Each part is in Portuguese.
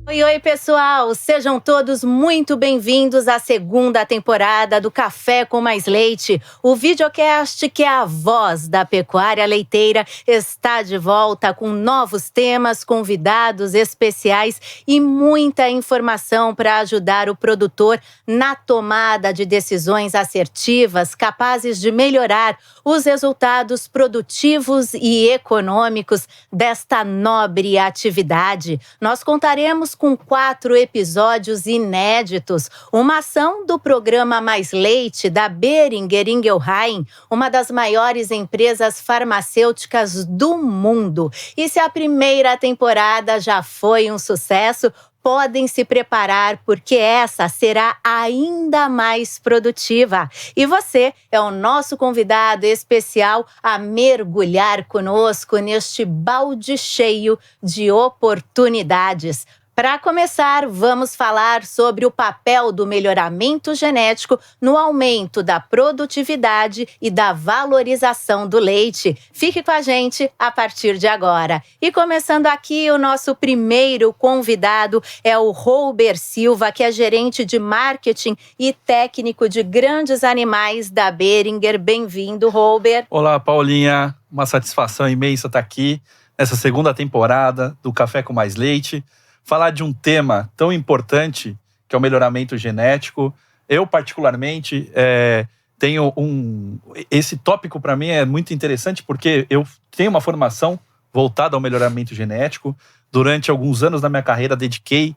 Oi, oi, pessoal! Sejam todos muito bem-vindos à segunda temporada do Café com Mais Leite. O videocast, que é a voz da pecuária leiteira, está de volta com novos temas, convidados especiais e muita informação para ajudar o produtor na tomada de decisões assertivas, capazes de melhorar os resultados produtivos e econômicos desta nobre atividade. Nós contaremos com 4 episódios inéditos, uma ação do programa Mais Leite da Boehringer Ingelheim, uma das maiores empresas farmacêuticas do mundo. E se a primeira temporada já foi um sucesso, podem se preparar porque essa será ainda mais produtiva. E você é o nosso convidado especial a mergulhar conosco neste balde cheio de oportunidades. Para começar, vamos falar sobre o papel do melhoramento genético no aumento da produtividade e da valorização do leite. Fique com a gente a partir de agora. E começando aqui, o nosso primeiro convidado é o Robert Silva, que é gerente de marketing e técnico de grandes animais da Boehringer. Bem-vindo, Robert. Olá, Paulinha. Uma satisfação imensa estar aqui nessa segunda temporada do Café com Mais Leite. Falar de um tema tão importante, que é o melhoramento genético. Eu, particularmente, tenho esse tópico, para mim, é muito interessante, porque eu tenho uma formação voltada ao melhoramento genético. Durante alguns anos da minha carreira, dediquei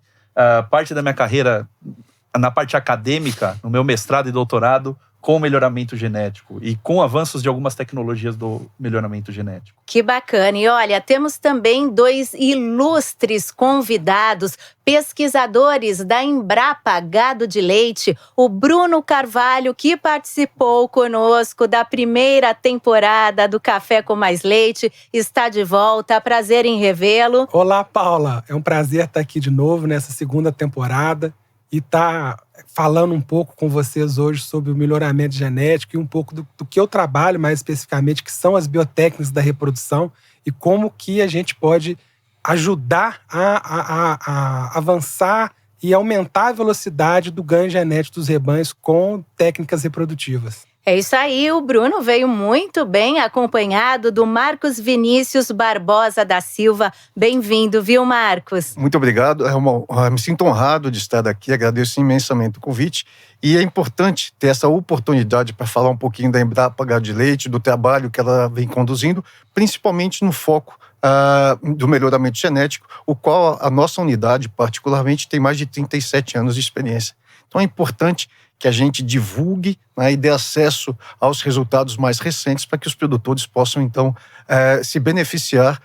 parte da minha carreira na parte acadêmica, no meu mestrado e doutorado, com o melhoramento genético e com avanços de algumas tecnologias do melhoramento genético. Que bacana! E olha, temos também 2 ilustres convidados, pesquisadores da Embrapa Gado de Leite, o Bruno Carvalho, que participou conosco da primeira temporada do Café com Mais Leite, está de volta, prazer em revê-lo. Olá, Paula, é um prazer estar aqui de novo nessa segunda temporada e estar falando um pouco com vocês hoje sobre o melhoramento genético e um pouco do que eu trabalho mais especificamente, que são as biotécnicas da reprodução e como que a gente pode ajudar a avançar e aumentar a velocidade do ganho genético dos rebanhos com técnicas reprodutivas. É isso aí, o Bruno veio muito bem acompanhado do Marcos Vinícius Barbosa da Silva. Bem-vindo, viu, Marcos? Muito obrigado, me sinto honrado de estar aqui, agradeço imensamente o convite. E é importante ter essa oportunidade para falar um pouquinho da Embrapa Gado de Leite, do trabalho que ela vem conduzindo, principalmente no foco do melhoramento genético, o qual a nossa unidade, particularmente, tem mais de 37 anos de experiência. Então é importante que a gente divulgue, né, e dê acesso aos resultados mais recentes para que os produtores possam, então, se beneficiar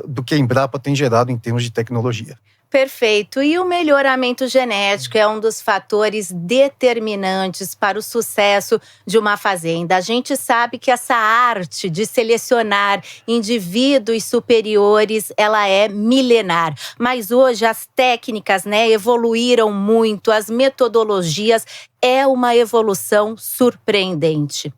do que a Embrapa tem gerado em termos de tecnologia. Perfeito. E o melhoramento genético é um dos fatores determinantes para o sucesso de uma fazenda. A gente sabe que essa arte de selecionar indivíduos superiores, ela é milenar. Mas hoje as técnicas, evoluíram muito, as metodologias, é uma evolução surpreendente.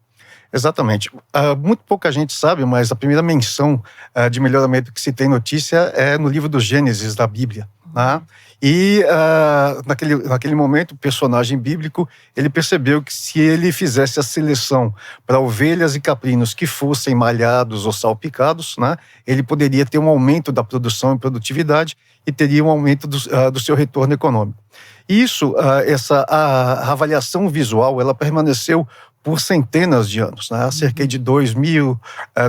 Exatamente. Muito pouca gente sabe, mas a primeira menção de melhoramento que se tem notícia é no livro do Gênesis, da Bíblia. Né? E naquele momento, o personagem bíblico, ele percebeu que se ele fizesse a seleção para ovelhas e caprinos que fossem malhados ou salpicados, né, ele poderia ter um aumento da produção e produtividade e teria um aumento do seu retorno econômico. Isso, a avaliação visual, ela permaneceu por centenas de anos, né? Cerca de 2.000,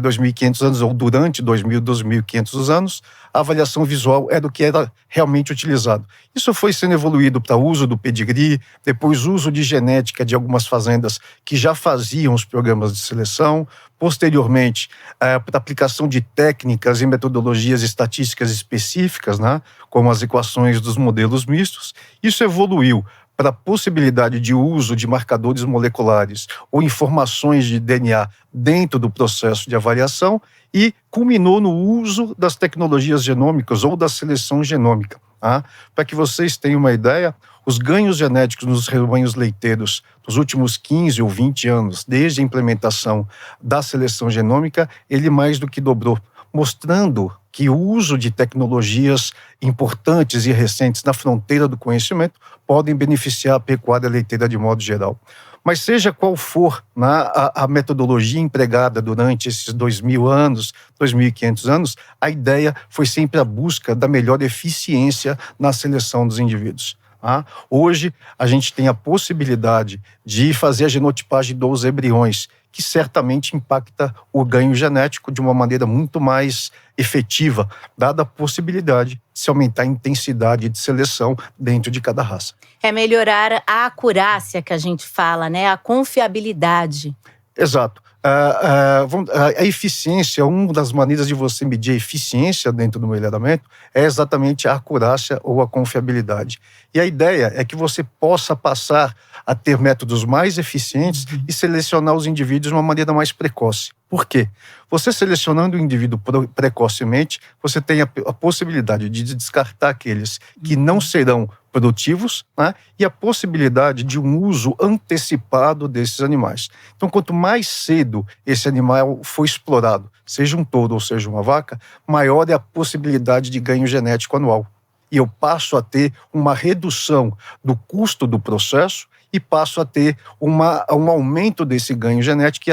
2.500 anos, ou durante 2.000, 2.500 anos, a avaliação visual era o que era realmente utilizado. Isso foi sendo evoluído para o uso do pedigree, depois uso de genética de algumas fazendas que já faziam os programas de seleção, posteriormente, para aplicação de técnicas e metodologias estatísticas específicas, né? Como as equações dos modelos mistos. Isso evoluiu para a possibilidade de uso de marcadores moleculares ou informações de DNA dentro do processo de avaliação e culminou no uso das tecnologias genômicas ou da seleção genômica. Tá? Para que vocês tenham uma ideia, os ganhos genéticos nos rebanhos leiteiros nos últimos 15 ou 20 anos, desde a implementação da seleção genômica, ele mais do que dobrou. mostrando que o uso de tecnologias importantes e recentes na fronteira do conhecimento podem beneficiar a pecuária leiteira de modo geral. Mas seja qual for, né, a metodologia empregada durante esses 2.000 anos, 2.500 anos, a ideia foi sempre a busca da melhor eficiência na seleção dos indivíduos. Tá? Hoje, a gente tem a possibilidade de fazer a genotipagem dos embriões, que certamente impacta o ganho genético de uma maneira muito mais efetiva, dada a possibilidade de se aumentar a intensidade de seleção dentro de cada raça. É melhorar a acurácia que a gente fala, né? A confiabilidade. Exato. A eficiência, uma das maneiras de você medir a eficiência dentro do melhoramento é exatamente a acurácia ou a confiabilidade. E a ideia é que você possa passar a ter métodos mais eficientes e selecionar os indivíduos de uma maneira mais precoce. Por quê? Você selecionando o indivíduo precocemente, você tem a possibilidade de descartar aqueles que não serão produtivos, né? E a possibilidade de um uso antecipado desses animais. Então, quanto mais cedo esse animal for explorado, seja um touro ou seja uma vaca, maior é a possibilidade de ganho genético anual. E eu passo a ter uma redução do custo do processo e passo a ter um aumento desse ganho genético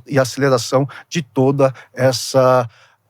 e aceleração de toda essa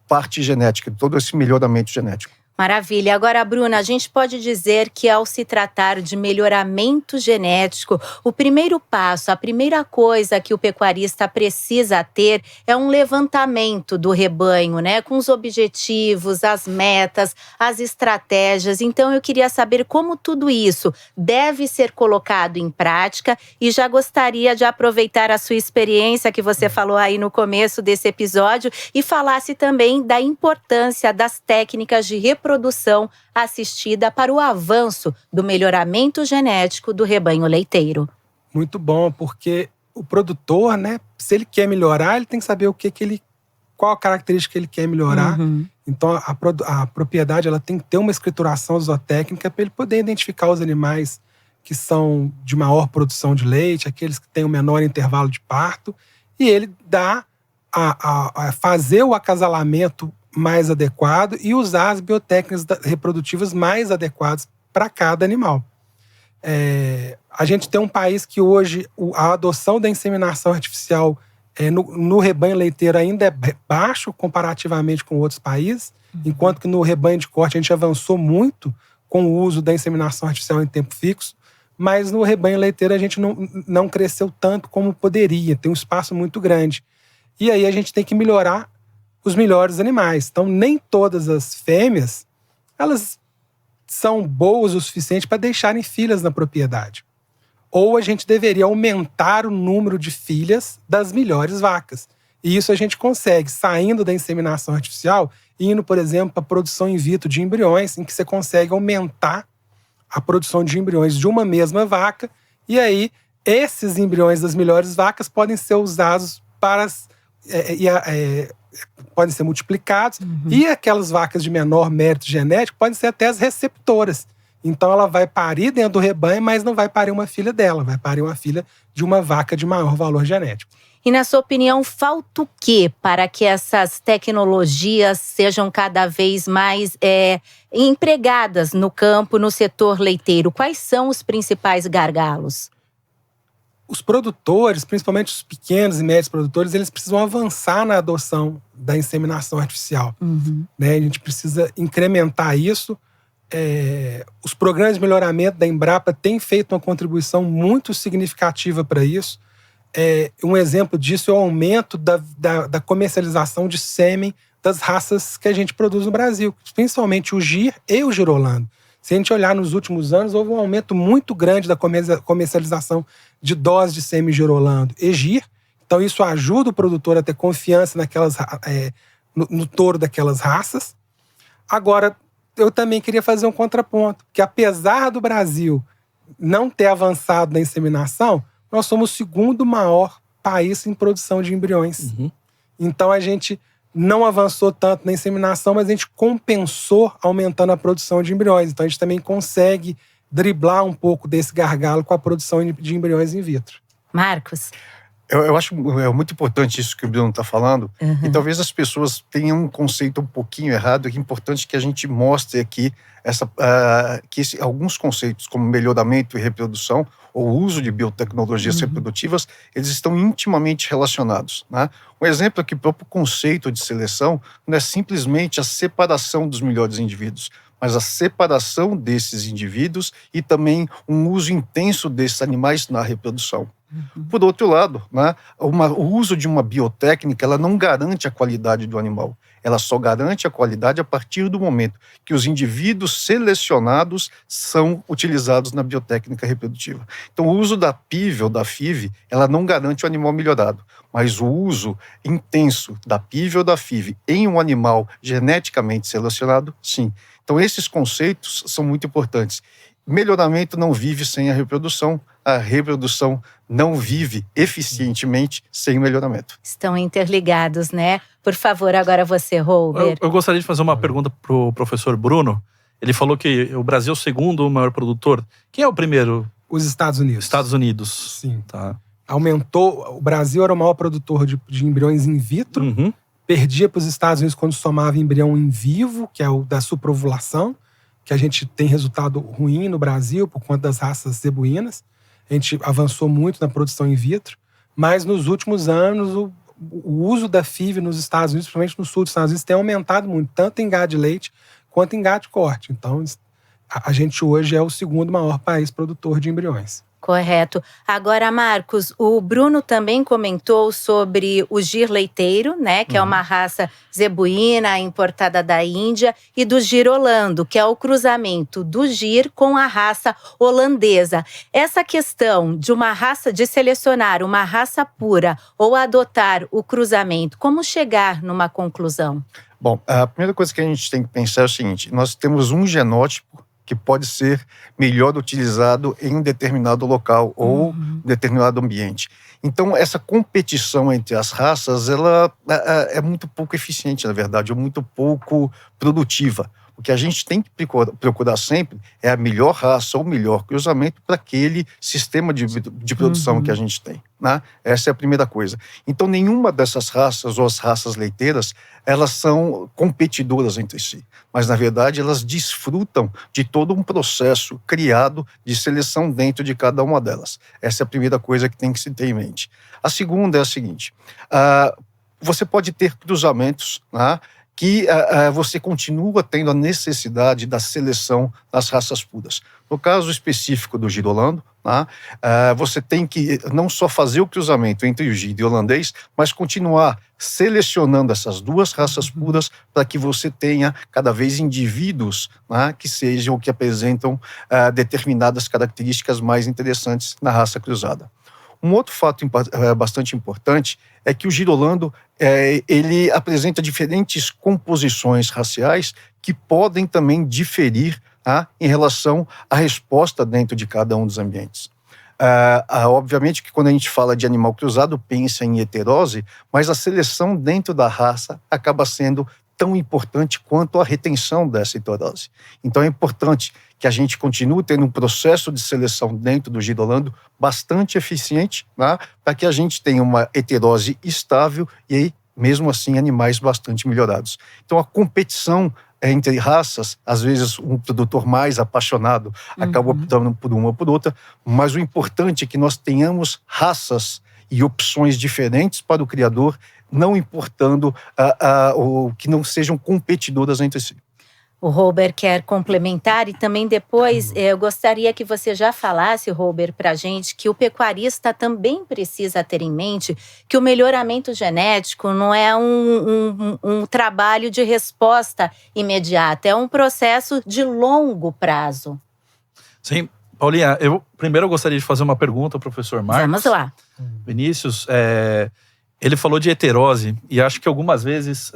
parte genética, de todo esse melhoramento genético. Maravilha. Agora, Bruna, a gente pode dizer que ao se tratar de melhoramento genético, o primeiro passo, a primeira coisa que o pecuarista precisa ter é um levantamento do rebanho, né? Com os objetivos, as metas, as estratégias. Então, eu queria saber como tudo isso deve ser colocado em prática e já gostaria de aproveitar a sua experiência que você falou aí no começo desse episódio e falasse também da importância das técnicas de reprodução assistida para o avanço do melhoramento genético do rebanho leiteiro. Muito bom, porque o produtor, né, se ele quer melhorar, ele tem que saber qual a característica que ele quer melhorar. Então, a propriedade ela tem que ter uma escrituração zootécnica para ele poder identificar os animais que são de maior produção de leite, aqueles que têm o menor intervalo de parto, e ele dá a fazer o acasalamento mais adequado e usar as biotécnicas reprodutivas mais adequadas para cada animal. A gente tem um país que hoje a adoção da inseminação artificial no rebanho leiteiro ainda é baixo comparativamente com outros países, enquanto que no rebanho de corte a gente avançou muito com o uso da inseminação artificial em tempo fixo, mas no rebanho leiteiro a gente não cresceu tanto como poderia, tem um espaço muito grande. E aí a gente tem que melhorar os melhores animais. Então, nem todas as fêmeas, elas são boas o suficiente para deixarem filhas na propriedade. Ou a gente deveria aumentar o número de filhas das melhores vacas. E isso a gente consegue saindo da inseminação artificial e indo, por exemplo, para a produção in vitro de embriões, em que você consegue aumentar a produção de embriões de uma mesma vaca. E aí, esses embriões das melhores vacas podem ser usados para podem ser multiplicados, e aquelas vacas de menor mérito genético podem ser até as receptoras. Então ela vai parir dentro do rebanho, mas não vai parir uma filha dela, vai parir uma filha de uma vaca de maior valor genético. E na sua opinião, falta o quê para que essas tecnologias sejam cada vez mais empregadas no campo, no setor leiteiro? Quais são os principais gargalos? Os produtores, principalmente os pequenos e médios produtores, eles precisam avançar na adoção da inseminação artificial. Né? A gente precisa incrementar isso. Os programas de melhoramento da Embrapa têm feito uma contribuição muito significativa para isso. Um exemplo disso é o aumento da comercialização de sêmen das raças que a gente produz no Brasil, principalmente o Gir e o Girolando. Se a gente olhar nos últimos anos, houve um aumento muito grande da comercialização de doses de sêmen Girolando e Gir. Então isso ajuda o produtor a ter confiança no touro daquelas raças. Agora, eu também queria fazer um contraponto, que apesar do Brasil não ter avançado na inseminação, nós somos o segundo maior país em produção de embriões. Então a gente não avançou tanto na inseminação, mas a gente compensou aumentando a produção de embriões. Então a gente também consegue driblar um pouco desse gargalo com a produção de embriões in vitro. Marcos? Eu acho muito importante isso que o Bruno está falando, e talvez as pessoas tenham um conceito um pouquinho errado, é importante que a gente mostre aqui alguns conceitos, como melhoramento e reprodução, ou uso de biotecnologias reprodutivas, eles estão intimamente relacionados, né? Um exemplo é que o próprio conceito de seleção não é simplesmente a separação dos melhores indivíduos, mas a separação desses indivíduos e também um uso intenso desses animais na reprodução. Por outro lado, né, o uso de uma biotécnica ela não garante a qualidade do animal. Ela só garante a qualidade a partir do momento que os indivíduos selecionados são utilizados na biotécnica reprodutiva. Então, o uso da PIV ou da FIV, ela não garante o animal melhorado, mas o uso intenso da PIV ou da FIV em um animal geneticamente selecionado, sim. Então, esses conceitos são muito importantes. Melhoramento não vive sem a reprodução não vive eficientemente sem o melhoramento. Estão interligados, né? Por favor, agora você, Holber. Eu gostaria de fazer uma pergunta para o professor Bruno. Ele falou que o Brasil é o segundo maior produtor. Quem é o primeiro? Os Estados Unidos. Estados Unidos. Sim. Tá. Aumentou. O Brasil era o maior produtor de embriões in vitro. Perdia para os Estados Unidos quando somava embrião in vivo, que é o da suprovulação, que a gente tem resultado ruim no Brasil por conta das raças zebuínas. A gente avançou muito na produção in vitro, mas nos últimos anos o uso da FIV nos Estados Unidos, principalmente no sul dos Estados Unidos, tem aumentado muito, tanto em gado de leite quanto em gado de corte. Então, a gente hoje é o segundo maior país produtor de embriões. Correto. Agora, Marcos, o Bruno também comentou sobre o gir leiteiro, né, que é uma raça zebuína importada da Índia, e do gir holando, que é o cruzamento do gir com a raça holandesa. Essa questão de selecionar uma raça pura ou adotar o cruzamento, como chegar numa conclusão? Bom, a primeira coisa que a gente tem que pensar é o seguinte: nós temos um genótipo que pode ser melhor utilizado em um determinado local ou um determinado ambiente. Então, essa competição entre as raças, ela é muito pouco eficiente, na verdade, ou muito pouco produtiva. O que a gente tem que procurar sempre é a melhor raça ou o melhor cruzamento para aquele sistema de produção que a gente tem, né? Essa é a primeira coisa. Então, nenhuma dessas raças ou as raças leiteiras, elas são competidoras entre si. Mas, na verdade, elas desfrutam de todo um processo criado de seleção dentro de cada uma delas. Essa é a primeira coisa que tem que se ter em mente. A segunda é a seguinte: você pode ter cruzamentos, né, que você continua tendo a necessidade da seleção das raças puras. No caso específico do gir holando, né, você tem que não só fazer o cruzamento entre o gir e o holandês, mas continuar selecionando essas duas raças puras para que você tenha cada vez indivíduos, né, que apresentam determinadas características mais interessantes na raça cruzada. Um outro fato bastante importante é que o gir holando ele apresenta diferentes composições raciais que podem também diferir em relação à resposta dentro de cada um dos ambientes. Obviamente que quando a gente fala de animal cruzado, pensa em heterose, mas a seleção dentro da raça acaba sendo tão importante quanto a retenção dessa heterose. Então é importante que a gente continue tendo um processo de seleção dentro do gir holando bastante eficiente, né, para que a gente tenha uma heterose estável e, mesmo assim, animais bastante melhorados. Então a competição entre raças, às vezes um produtor mais apaixonado acaba optando por uma ou por outra, mas o importante é que nós tenhamos raças e opções diferentes para o criador, não importando que não sejam competidoras entre si. O Holber quer complementar e também depois eu gostaria que você já falasse, Holber, para a gente que o pecuarista também precisa ter em mente que o melhoramento genético não é um trabalho de resposta imediata, é um processo de longo prazo. Sim, Paulinha, primeiro eu gostaria de fazer uma pergunta ao professor Marcos. Vamos lá. Vinícius, ele falou de heterose e acho que algumas vezes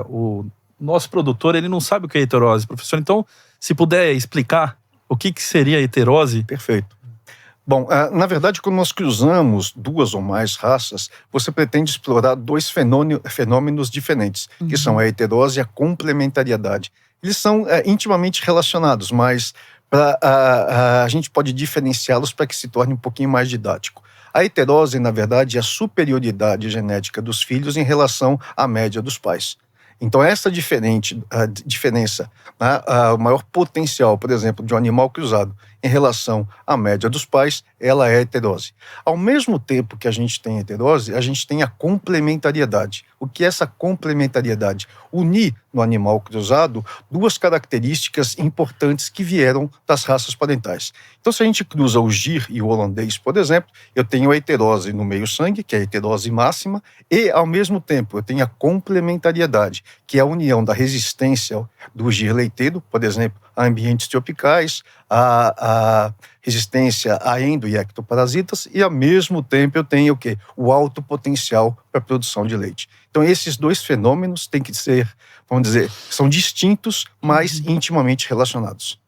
o nosso produtor, ele não sabe o que é heterose, professor. Então, se puder explicar o que seria heterose. Perfeito. Bom, na verdade, quando nós cruzamos duas ou mais raças, você pretende explorar dois fenômenos diferentes, que são a heterose e a complementariedade. Eles são intimamente relacionados, mas a gente pode diferenciá-los para que se torne um pouquinho mais didático. A heterose, na verdade, é a superioridade genética dos filhos em relação à média dos pais. Então, essa diferença, né, o maior potencial, por exemplo, de um animal cruzado em relação à média dos pais, ela é a heterose. Ao mesmo tempo que a gente tem a heterose, a gente tem a complementariedade. O que é essa complementariedade? Unir no animal cruzado duas características importantes que vieram das raças parentais. Então, se a gente cruza o gir e o holandês, por exemplo, eu tenho a heterose no meio-sangue, que é a heterose máxima, e, ao mesmo tempo, eu tenho a complementariedade, que é a união da resistência do gir leiteiro, por exemplo, a ambientes tropicais, a resistência a endo- e ectoparasitas, e, ao mesmo tempo, eu tenho o quê? O alto potencial para a produção de leite. Então, esses dois fenômenos têm que ser, vamos dizer, são distintos, mas intimamente relacionados.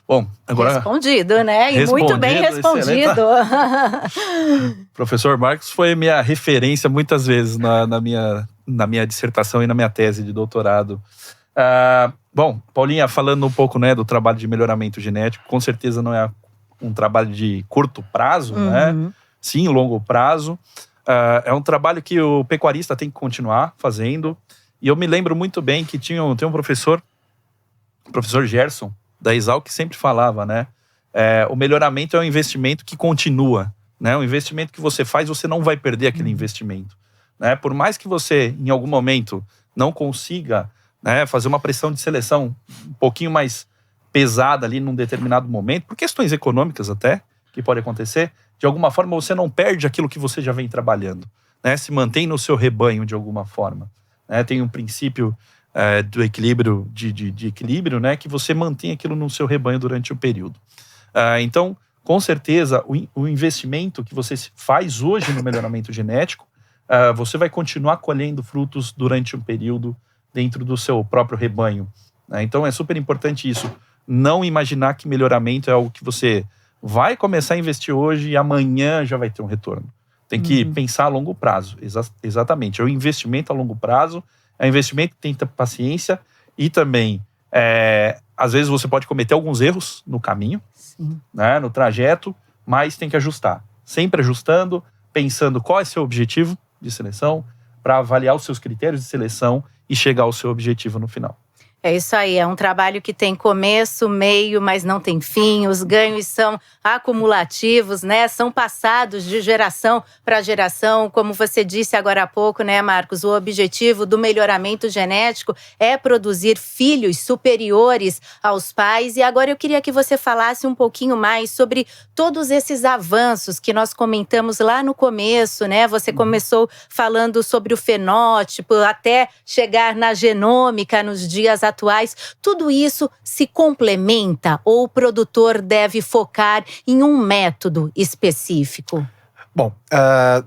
Bom, agora... Respondido, né? E muito bem respondido. Professor Marcos foi minha referência muitas vezes na minha dissertação e na minha tese de doutorado. Bom, Paulinha, falando um pouco, né, do trabalho de melhoramento genético, com certeza não é um trabalho de curto prazo, né? Sim, longo prazo. É um trabalho que o pecuarista tem que continuar fazendo. E eu me lembro muito bem que tem um professor, o professor Gerson, da Exalc, que sempre falava, né? O melhoramento é um investimento que continua, né? Um investimento que você faz, você não vai perder aquele investimento, né? Por mais que você, em algum momento, não consiga, né, fazer uma pressão de seleção um pouquinho mais pesada ali num determinado momento, por questões econômicas até, que pode acontecer, de alguma forma você não perde aquilo que você já vem trabalhando, né? Se mantém no seu rebanho de alguma forma, né? Tem um princípio do equilíbrio, de equilíbrio, né, que você mantém aquilo no seu rebanho durante o período. Então, com certeza, o investimento que você faz hoje no melhoramento genético, você vai continuar colhendo frutos durante um período dentro do seu próprio rebanho, né? Então, é super importante isso. Não imaginar que melhoramento é algo que você vai começar a investir hoje e amanhã já vai ter um retorno. Tem que pensar a longo prazo, exatamente. É um investimento a longo prazo, é um investimento que tem paciência e também, às vezes você pode cometer alguns erros no caminho, né, no trajeto, mas tem que ajustar. Sempre ajustando, pensando qual é seu objetivo de seleção, para avaliar os seus critérios de seleção e chegar ao seu objetivo no final. É isso aí, é um trabalho que tem começo, meio, mas não tem fim. Os ganhos são acumulativos, né? São passados de geração para geração. Como você disse agora há pouco, né, Marcos? O objetivo do melhoramento genético é produzir filhos superiores aos pais. E agora eu queria que você falasse um pouquinho mais sobre todos esses avanços que nós comentamos lá no começo, né? Você começou falando sobre o fenótipo, até chegar na genômica nos dias atuais. Tudo isso se complementa ou o produtor deve focar em um método específico? Bom,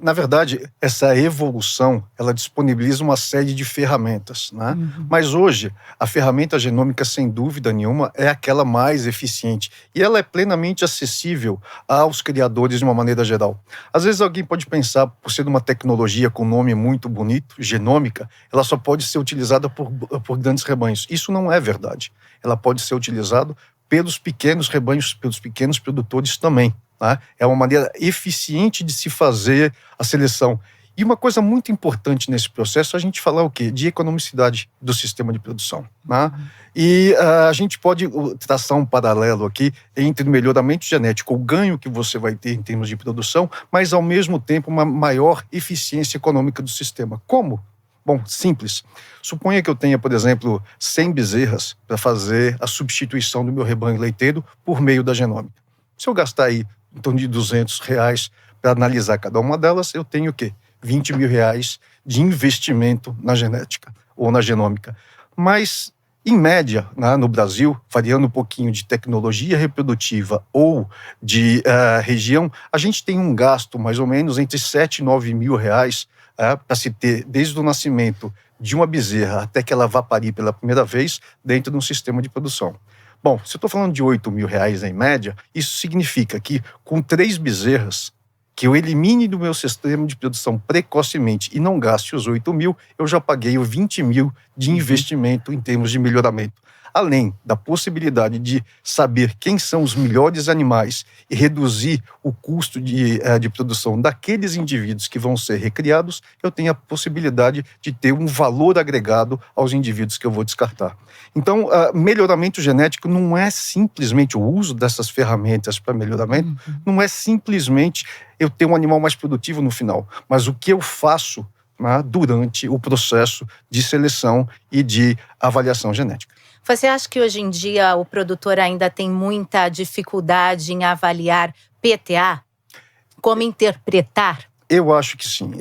na verdade, essa evolução, ela disponibiliza uma série de ferramentas, né? Mas hoje, a ferramenta genômica, sem dúvida nenhuma, é aquela mais eficiente. E ela é plenamente acessível aos criadores de uma maneira geral. Às vezes alguém pode pensar, por ser uma tecnologia com nome muito bonito, genômica, ela só pode ser utilizada por grandes rebanhos. Isso não é verdade. Ela pode ser utilizada pelos pequenos rebanhos, pelos pequenos produtores também. Tá? É uma maneira eficiente de se fazer a seleção. E uma coisa muito importante nesse processo é a gente falar o quê? De economicidade do sistema de produção. Tá? E a gente pode traçar um paralelo aqui entre o melhoramento genético, o ganho que você vai ter em termos de produção, mas ao mesmo tempo uma maior eficiência econômica do sistema. Como? Bom, simples. Suponha que eu tenha, por exemplo, 100 bezerras para fazer a substituição do meu rebanho leiteiro por meio da genômica. Se eu gastar aí em torno de R$200 para analisar cada uma delas, eu tenho o quê? R$20 mil de investimento na genética ou na genômica. Mas, em média, né, no Brasil, variando um pouquinho de tecnologia reprodutiva ou de região, a gente tem um gasto mais ou menos entre R$7 e R$9 mil para se ter, desde o nascimento de uma bezerra até que ela vá parir pela primeira vez dentro de um sistema de produção. Bom, se eu estou falando de R$8 mil em média, isso significa que com 3 bezerras, que eu elimine do meu sistema de produção precocemente e não gaste os 8 mil, eu já paguei o 20 mil de investimento em termos de melhoramento. além da possibilidade de saber quem são os melhores animais e reduzir o custo de produção daqueles indivíduos que vão ser recriados, eu tenho a possibilidade de ter um valor agregado aos indivíduos que eu vou descartar. Então, melhoramento genético não é simplesmente o uso dessas ferramentas para melhoramento, não é simplesmente eu ter um animal mais produtivo no final, mas o que eu faço, né, durante o processo de seleção e de avaliação genética. Você acha que hoje em dia o produtor ainda tem muita dificuldade em avaliar PTA? Como interpretar? Eu acho que sim.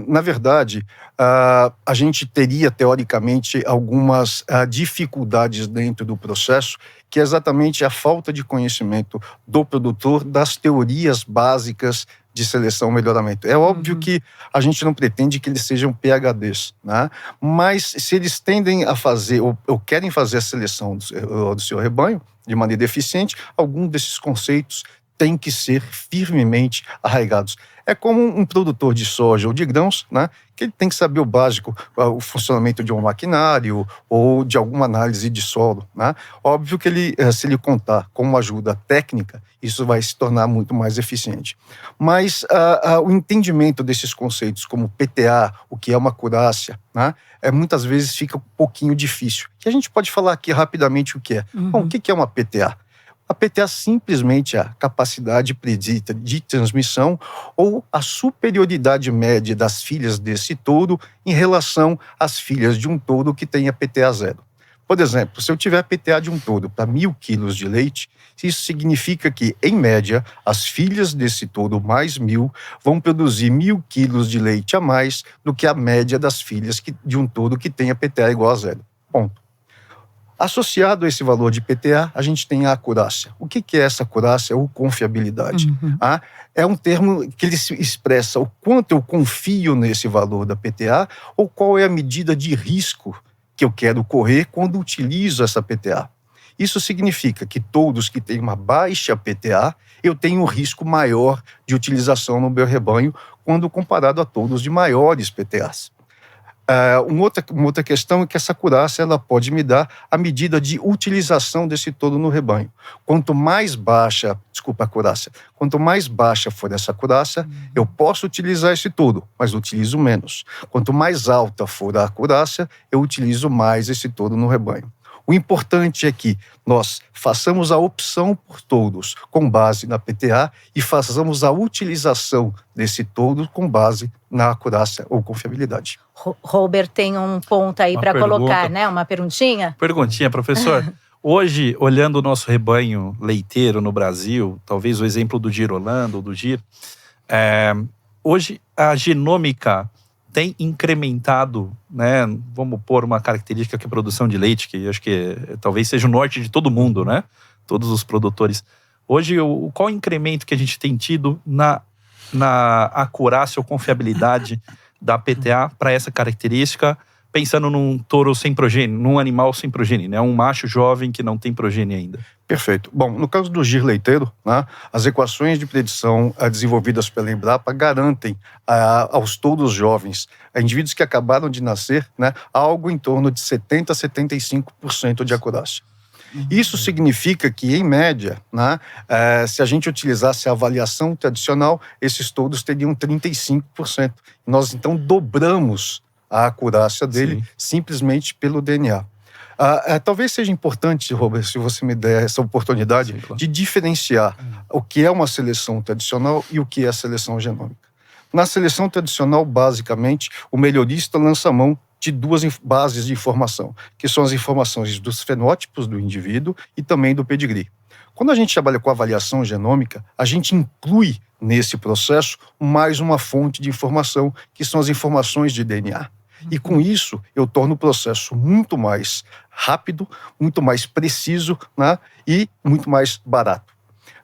Na verdade, a gente teria, teoricamente, algumas dificuldades dentro do processo, que é exatamente a falta de conhecimento do produtor das teorias básicas de seleção e melhoramento. É óbvio que a gente não pretende que eles sejam PhDs, né? Mas se eles tendem a fazer, ou querem fazer a seleção do seu rebanho de maneira eficiente, algum desses conceitos tem que ser firmemente arraigados. É como um produtor de soja ou de grãos, né, que ele tem que saber o básico, o funcionamento de um maquinário ou de alguma análise de solo, né? Óbvio que ele, se ele contar com uma ajuda técnica, isso vai se tornar muito mais eficiente. Mas o entendimento desses conceitos como PTA, o que é uma acurácia, né, muitas vezes fica um pouquinho difícil. E a gente pode falar aqui rapidamente o que é. Bom, o que é uma PTA? A PTA simplesmente é a capacidade predita de transmissão ou a superioridade média das filhas desse touro em relação às filhas de um touro que tenha PTA zero. Por exemplo, se eu tiver PTA de um touro para 1.000 quilos de leite, isso significa que, em média, as filhas desse touro mais 1.000 vão produzir 1.000 quilos de leite a mais do que a média das filhas de um touro que tenha PTA igual a zero. Ponto. Associado a esse valor de PTA, a gente tem a acurácia. O que é essa acurácia ou confiabilidade? É um termo que ele expressa o quanto eu confio nesse valor da PTA ou qual é a medida de risco que eu quero correr quando utilizo essa PTA. Isso significa que todos que têm uma baixa PTA, eu tenho um risco maior de utilização no meu rebanho quando comparado a todos de maiores PTAs. Uma outra questão é que essa acurácia ela pode me dar a medida de utilização desse touro no rebanho. Quanto mais baixa for essa acurácia, eu posso utilizar esse touro, mas utilizo menos. Quanto mais alta for a acurácia, eu utilizo mais esse touro no rebanho. O importante é que nós façamos a opção por touros com base na PTA e façamos a utilização desse touro com base na acurácia ou confiabilidade. Robert tem um ponto aí para colocar, né? Uma perguntinha? Perguntinha, professor. Hoje, olhando o nosso rebanho leiteiro no Brasil, talvez o exemplo do Girolando ou do Gir, hoje a genômica tem incrementado, né? Vamos pôr uma característica que é a produção de leite, que acho que talvez seja o norte de todo mundo, né? Todos os produtores. Hoje, qual o incremento que a gente tem tido na acurácia ou confiabilidade da PTA para essa característica, pensando num touro sem progênie, num animal sem progênie, né? Um macho jovem que não tem progênie ainda. Perfeito. Bom, no caso do gir leiteiro, né, as equações de predição desenvolvidas pela Embrapa garantem aos touros jovens, indivíduos que acabaram de nascer, né, algo em torno de 70% a 75% de acurácia. Isso significa que, em média, né, se a gente utilizasse a avaliação tradicional, esses touros teriam 35%. Nós, então, dobramos a acurácia dele simplesmente pelo DNA. Talvez seja importante, Robert, se você me der essa oportunidade, de diferenciar o que é uma seleção tradicional e o que é a seleção genômica. Na seleção tradicional, basicamente, o melhorista lança mão de duas bases de informação, que são as informações dos fenótipos do indivíduo e também do pedigree. Quando a gente trabalha com avaliação genômica, a gente inclui nesse processo mais uma fonte de informação, que são as informações de DNA. E com isso, eu torno o processo muito mais rápido, muito mais preciso, né, e muito mais barato.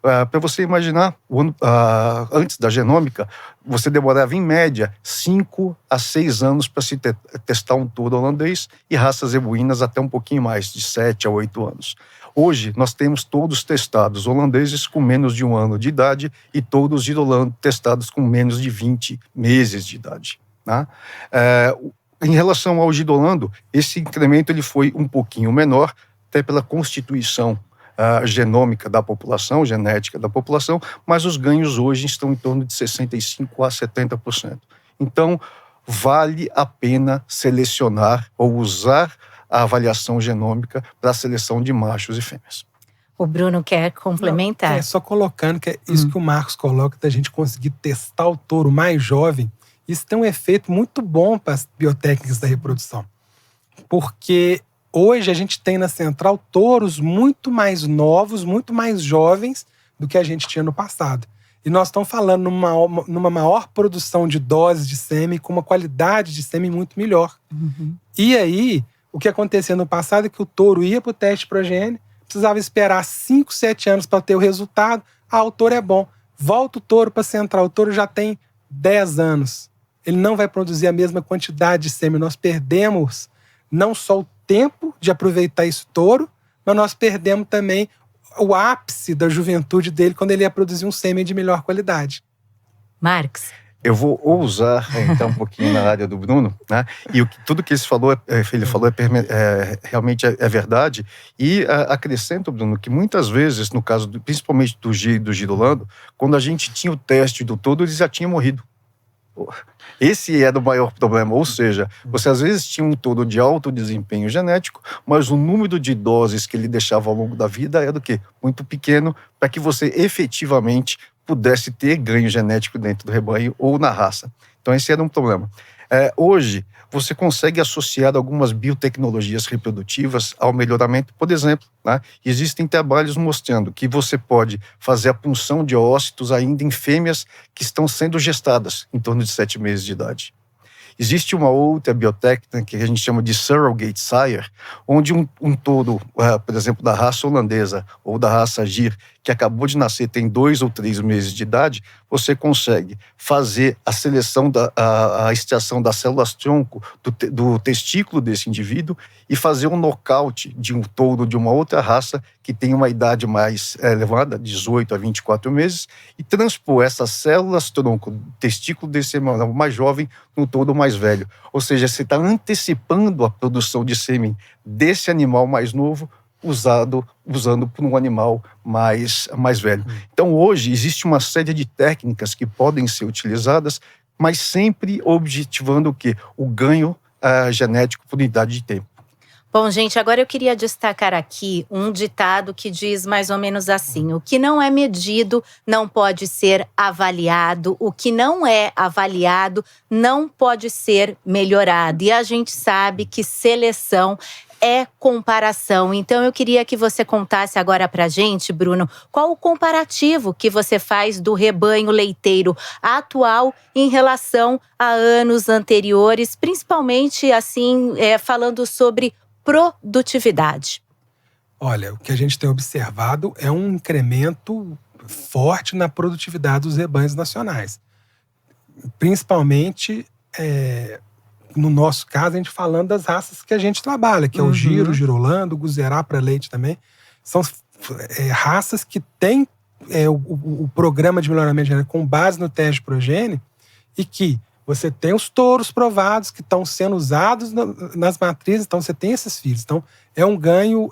Para você imaginar, antes da genômica, você demorava em média 5 a 6 anos para se testar um touro holandês e raças zebuínas até um pouquinho mais, de 7 a 8 anos. Hoje, nós temos touros testados holandeses com menos de 1 ano de idade e touros girolando testados com menos de 20 meses de idade. Né? Em relação ao girolando, esse incremento ele foi um pouquinho menor, até pela constituição genômica da população, genética da população, mas os ganhos hoje estão em torno de 65% a 70%. Então, vale a pena selecionar ou usar a avaliação genômica para a seleção de machos e fêmeas. O Bruno quer complementar. Só colocando que é isso que o Marcos coloca, da gente conseguir testar o touro mais jovem, isso tem um efeito muito bom para as biotécnicas da reprodução. Porque hoje a gente tem na central touros muito mais novos, muito mais jovens do que a gente tinha no passado. E nós estamos falando numa maior produção de doses de sêmen com uma qualidade de sêmen muito melhor. E aí, o que acontecia no passado é que o touro ia para o teste progênio, precisava esperar 5, 7 anos para ter o resultado. O touro é bom. Volta o touro para a central. O touro já tem 10 anos. Ele não vai produzir a mesma quantidade de sêmen. Nós perdemos não só o tempo de aproveitar esse touro, mas nós perdemos também o ápice da juventude dele quando ele ia produzir um sêmen de melhor qualidade. Marcos. Eu vou ousar entrar um pouquinho na área do Bruno, né? E tudo que ele falou realmente é verdade. E acrescento, Bruno, que muitas vezes, no caso principalmente do Giro e do Girolando, quando a gente tinha o teste do todo, ele já tinha morrido. Esse era o maior problema, ou seja, você às vezes tinha um touro de alto desempenho genético, mas o número de doses que ele deixava ao longo da vida era o quê? Muito pequeno, para que você efetivamente pudesse ter ganho genético dentro do rebanho ou na raça. Então esse era um problema. Hoje, você consegue associar algumas biotecnologias reprodutivas ao melhoramento. Por exemplo, né, existem trabalhos mostrando que você pode fazer a punção de ócitos ainda em fêmeas que estão sendo gestadas em torno de 7 meses de idade. Existe uma outra biotécnica que a gente chama de surrogate sire, onde um touro, por exemplo, da raça holandesa ou da raça Gir, que acabou de nascer, tem 2 ou 3 meses de idade, você consegue fazer a seleção, a extração das células-tronco do testículo desse indivíduo e fazer um nocaute de um touro de uma outra raça que tem uma idade mais elevada, 18 a 24 meses, e transpor essas células-tronco do testículo desse animal mais jovem no touro mais velho. Ou seja, você está antecipando a produção de sêmen desse animal mais novo, usando por um animal mais velho. Então, hoje, existe uma série de técnicas que podem ser utilizadas, mas sempre objetivando o quê? O ganho genético por unidade de tempo. Bom, gente, agora eu queria destacar aqui um ditado que diz mais ou menos assim: o que não é medido não pode ser avaliado, o que não é avaliado não pode ser melhorado. E a gente sabe que seleção é comparação. Então eu queria que você contasse agora pra gente, Bruno, qual o comparativo que você faz do rebanho leiteiro atual em relação a anos anteriores, principalmente assim, falando sobre produtividade. Olha, o que a gente tem observado é um incremento forte na produtividade dos rebanhos nacionais. Principalmente, no nosso caso, a gente falando das raças que a gente trabalha, que é o Giro, o Girolando, o Guzerá para leite também. São raças que têm o programa de melhoramento genético com base no teste de progênio e que você tem os touros provados que estão sendo usados nas matrizes, então você tem esses filhos. Então, é um ganho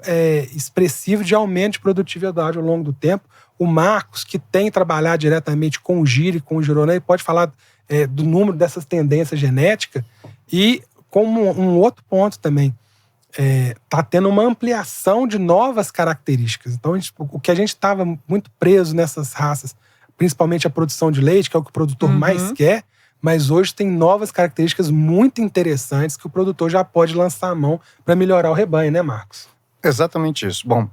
expressivo de aumento de produtividade ao longo do tempo. O Marcos, que tem trabalhado diretamente com o Giro e com o Girolando, ele pode falar do número dessas tendências genéticas. E, como um outro ponto também, está tendo uma ampliação de novas características. Então, o que a gente estava muito preso nessas raças, principalmente a produção de leite, que é o que o produtor mais quer, mas hoje tem novas características muito interessantes que o produtor já pode lançar a mão para melhorar o rebanho, né, Marcos? Exatamente isso. Bom,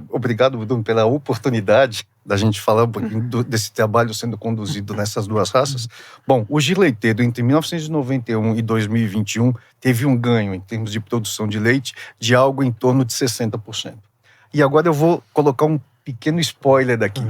obrigado, Bruno, pela oportunidade da gente falar um pouquinho desse trabalho sendo conduzido nessas duas raças. Bom, o Gir leiteiro, entre 1991 e 2021, teve um ganho em termos de produção de leite de algo em torno de 60%. E agora eu vou colocar um pequeno spoiler daqui.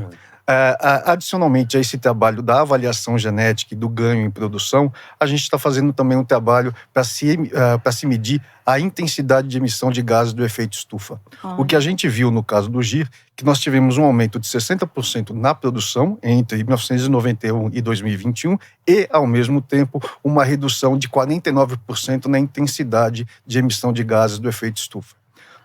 Adicionalmente a esse trabalho da avaliação genética e do ganho em produção, a gente está fazendo também um trabalho para se medir a intensidade de emissão de gases do efeito estufa. O que a gente viu no caso do Gir, que nós tivemos um aumento de 60% na produção entre 1991 e 2021 e, ao mesmo tempo, uma redução de 49% na intensidade de emissão de gases do efeito estufa.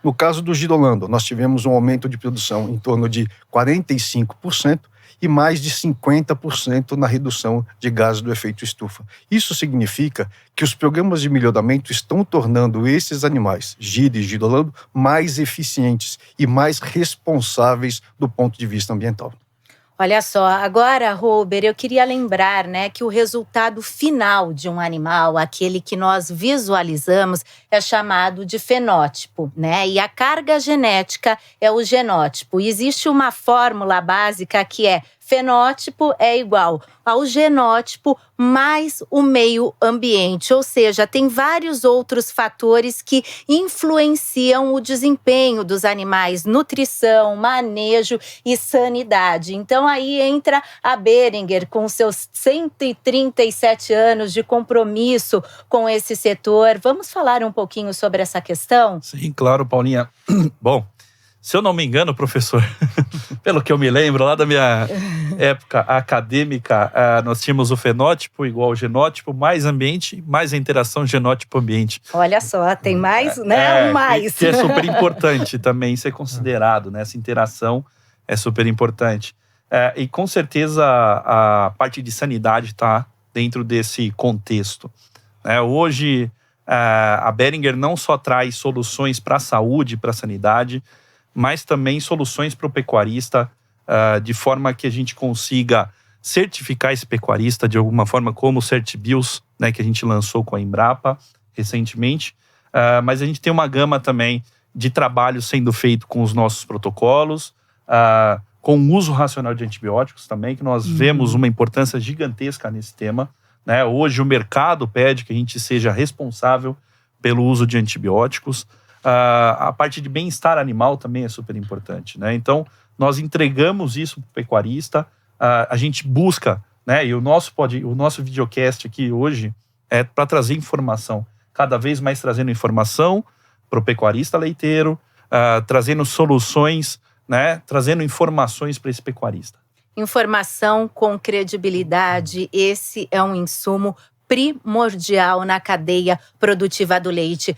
No caso do Girolando, nós tivemos um aumento de produção em torno de 45% e mais de 50% na redução de gases do efeito estufa. Isso significa que os programas de melhoramento estão tornando esses animais, Giro e Girolando, mais eficientes e mais responsáveis do ponto de vista ambiental. Olha só, agora, Robert, eu queria lembrar, né, que o resultado final de um animal, aquele que nós visualizamos, é chamado de fenótipo, né? E a carga genética é o genótipo. E existe uma fórmula básica que é fenótipo é igual ao genótipo mais o meio ambiente, ou seja, tem vários outros fatores que influenciam o desempenho dos animais, nutrição, manejo e sanidade. Então aí entra a Boehringer com seus 137 anos de compromisso com esse setor. Vamos falar um pouquinho sobre essa questão? Sim, claro, Paulinha. Bom, se eu não me engano, professor, pelo que eu me lembro, lá da minha época acadêmica, nós tínhamos o fenótipo igual ao genótipo, mais ambiente, mais a interação genótipo-ambiente. Olha só, tem mais, né? Mais. Que é super importante também ser considerado, né? Essa interação é super importante. E com certeza a parte de sanidade está dentro desse contexto. Hoje, a Boehringer não só traz soluções para a saúde, para a sanidade, mas também soluções para o pecuarista, de forma que a gente consiga certificar esse pecuarista de alguma forma, como o CertiBios, né, que a gente lançou com a Embrapa recentemente. Mas a gente tem uma gama também de trabalho sendo feito com os nossos protocolos, com o uso racional de antibióticos também, que nós vemos uma importância gigantesca nesse tema, né? Hoje o mercado pede que a gente seja responsável pelo uso de antibióticos. A parte de bem-estar animal também é super importante, né? Então, nós entregamos isso para o pecuarista, a gente busca, né? E o nosso videocast aqui hoje é para trazer informação, cada vez mais trazendo informação para o pecuarista leiteiro, trazendo soluções, né? Trazendo informações para esse pecuarista. Informação com credibilidade, esse é um insumo primordial na cadeia produtiva do leite.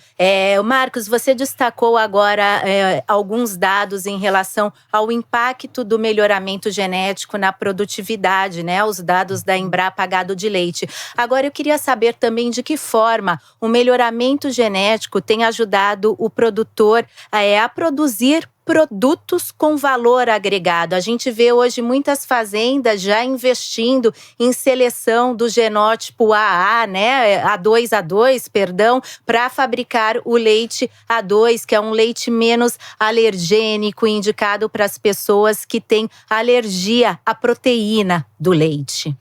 Marcos, você destacou agora alguns dados em relação ao impacto do melhoramento genético na produtividade, né? Os dados da Embrapa Gado de Leite. Agora, eu queria saber também de que forma o melhoramento genético tem ajudado o produtor a produzir produtos com valor agregado. A gente vê hoje muitas fazendas já investindo em seleção do genótipo AA, né? A2A2, perdão, para fabricar o leite A2, que é um leite menos alergênico, indicado para as pessoas que têm alergia à proteína do leite.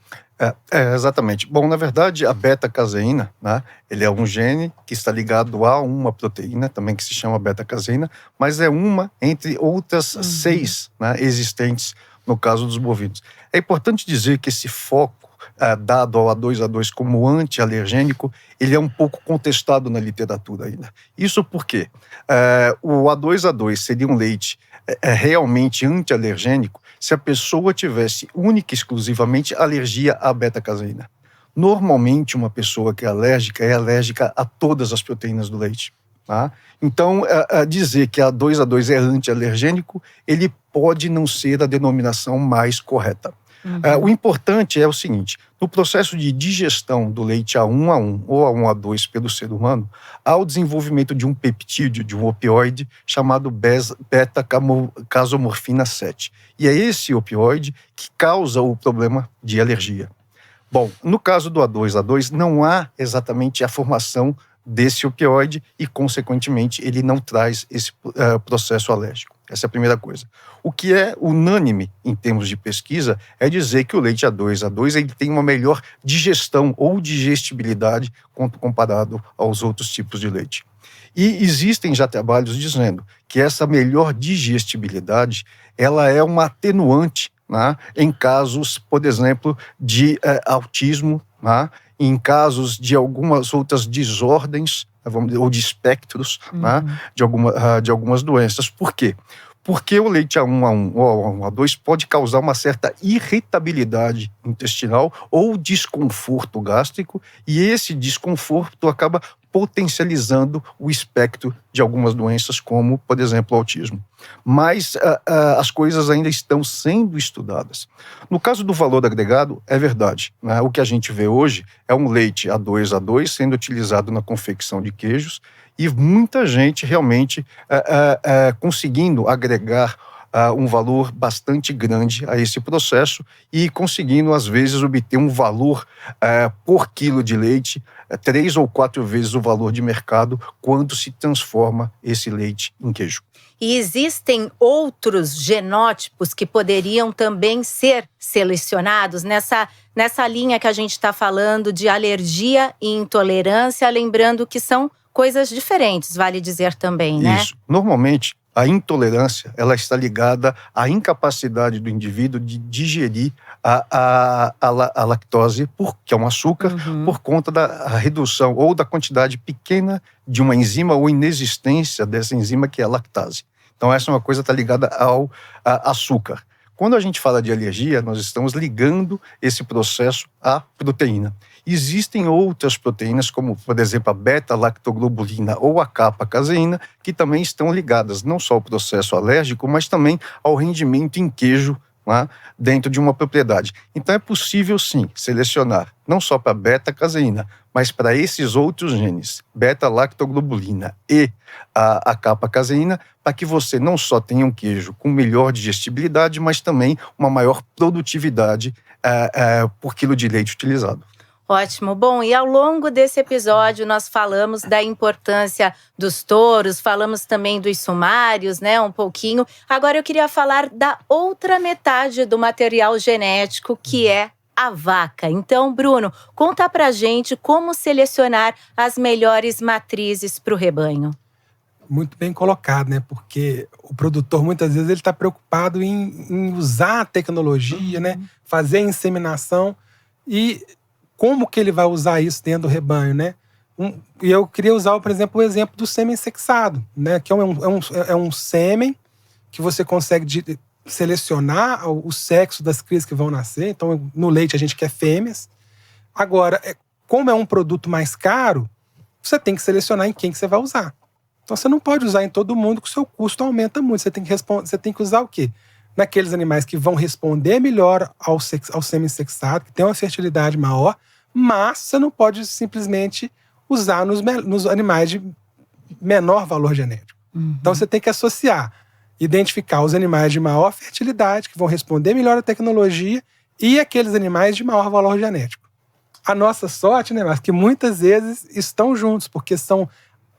Exatamente. Bom, na verdade, a beta-caseína, né, ele é um gene que está ligado a uma proteína, também que se chama beta-caseína, mas é uma entre outras 6, né, existentes no caso dos bovinos. É importante dizer que esse foco dado ao A2A2 como anti-alergênico, ele é um pouco contestado na literatura ainda. Isso porque o A2A2 seria um leite realmente anti-alergênico se a pessoa tivesse única e exclusivamente alergia à beta-caseína. Normalmente, uma pessoa que é alérgica a todas as proteínas do leite. Tá? Então, dizer que a A2A2 é anti-alergênico, ele pode não ser a denominação mais correta. O importante é o seguinte: no processo de digestão do leite A1A1 ou A1A2 pelo ser humano, há o desenvolvimento de um peptídeo, de um opioide, chamado beta-casomorfina 7. E é esse opioide que causa o problema de alergia. Bom, no caso do A2A2, não há exatamente a formação desse opioide e, consequentemente, ele não traz esse processo alérgico. Essa é a primeira coisa. O que é unânime em termos de pesquisa é dizer que o leite A2A2 ele tem uma melhor digestão ou digestibilidade quando comparado aos outros tipos de leite. E existem já trabalhos dizendo que essa melhor digestibilidade ela é uma atenuante, né, em casos, por exemplo, de autismo, né, em casos de algumas outras desordens, ou de espectros, né, de algumas doenças. Por quê? Porque o leite A1A1 ou A1A2 pode causar uma certa irritabilidade intestinal ou desconforto gástrico, e esse desconforto acaba potencializando o espectro de algumas doenças, como, por exemplo, o autismo. Mas as coisas ainda estão sendo estudadas. No caso do valor agregado, é verdade, né? O que a gente vê hoje é um leite A2 sendo utilizado na confecção de queijos e muita gente realmente conseguindo agregar um valor bastante grande a esse processo e conseguindo, às vezes, obter um valor por quilo de leite 3 ou 4 vezes o valor de mercado quando se transforma esse leite em queijo. E existem outros genótipos que poderiam também ser selecionados nessa linha que a gente está falando de alergia e intolerância, lembrando que são coisas diferentes, vale dizer também, né? Isso. Normalmente, a intolerância ela está ligada à incapacidade do indivíduo de digerir a lactose, que é um açúcar, por conta da redução ou da quantidade pequena de uma enzima ou inexistência dessa enzima que é a lactase. Então, essa é uma coisa que está ligada ao açúcar. Quando a gente fala de alergia, nós estamos ligando esse processo à proteína. Existem outras proteínas, como, por exemplo, a beta-lactoglobulina ou a kappa-caseína, que também estão ligadas não só ao processo alérgico, mas também ao rendimento em queijo, né, dentro de uma propriedade. Então, é possível, sim, selecionar não só para beta-caseína, mas para esses outros genes, beta-lactoglobulina e a kappa-caseína, para que você não só tenha um queijo com melhor digestibilidade, mas também uma maior produtividade por quilo de leite utilizado. Ótimo. Bom, e ao longo desse episódio nós falamos da importância dos touros, falamos também dos sumários, né, um pouquinho. Agora eu queria falar da outra metade do material genético, que é a vaca. Então, Bruno, conta pra gente como selecionar as melhores matrizes para o rebanho. Muito bem colocado, né? Porque o produtor, muitas vezes, ele está preocupado em usar a tecnologia, né? Fazer a inseminação e como que ele vai usar isso dentro do rebanho, né? E eu queria usar, por exemplo, o exemplo do sêmen sexado, né? Que é um sêmen que você consegue selecionar o sexo das crias que vão nascer. Então, no leite a gente quer fêmeas. Agora, como é um produto mais caro, você tem que selecionar em quem que você vai usar. Então, você não pode usar em todo mundo, que o seu custo aumenta muito. Você tem que usar o quê? Naqueles animais que vão responder melhor ao sêmen sexado, que tem uma fertilidade maior, mas você não pode simplesmente usar nos animais de menor valor genético. Então, você tem que associar, identificar os animais de maior fertilidade, que vão responder melhor à tecnologia, e aqueles animais de maior valor genético. A nossa sorte, né, Marcos, que muitas vezes estão juntos, porque são